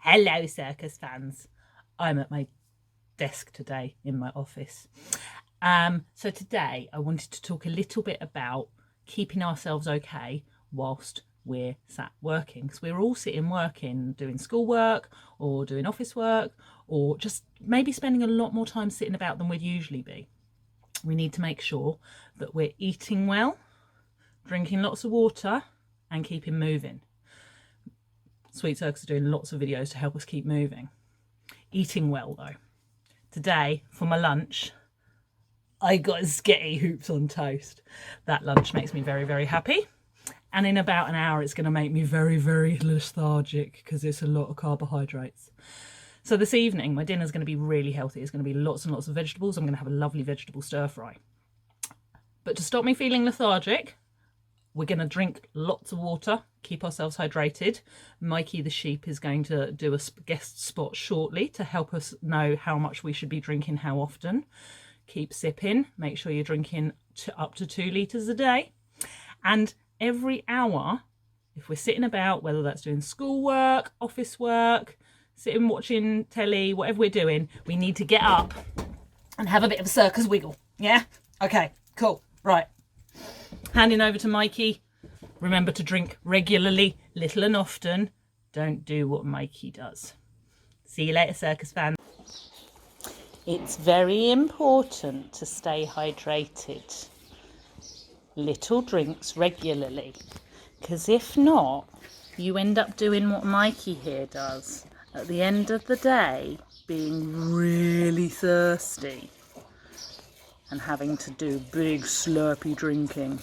Hello, circus fans. I'm at my desk today in my office. So today I wanted to talk a little bit about keeping ourselves okay whilst we're sat working. So we're all sitting working, doing schoolwork or doing office work, or just maybe spending a lot more time sitting about than we'd usually be. We need to make sure that we're eating well, drinking lots of water and keeping moving. Sweet Circus are doing lots of videos to help us keep moving. Eating well though. Today for my lunch, I got sketty hoops on toast. That lunch makes me very, very happy. And in about an hour, it's going to make me very, very lethargic because it's a lot of carbohydrates. So this evening, my dinner's going to be really healthy. It's going to be lots and lots of vegetables. I'm going to have a lovely vegetable stir fry. But to stop me feeling lethargic, we're going to drink lots of water, keep ourselves hydrated. Mikey the sheep is going to do a guest spot shortly to help us know how much we should be drinking, how often. Keep sipping, make sure you're drinking up to 2 litres a day. And every hour, if we're sitting about, whether that's doing schoolwork, office work, sitting watching telly, whatever we're doing, we need to get up and have a bit of a circus wiggle. Yeah? Okay, cool. Right. Handing over to Mikey. Remember to drink regularly, little and often. Don't do what Mikey does. See you later, circus fans. It's very important to stay hydrated. Little drinks regularly. Because if not, you end up doing what Mikey here does. At the end of the day, being really thirsty and having to do big slurpy drinking.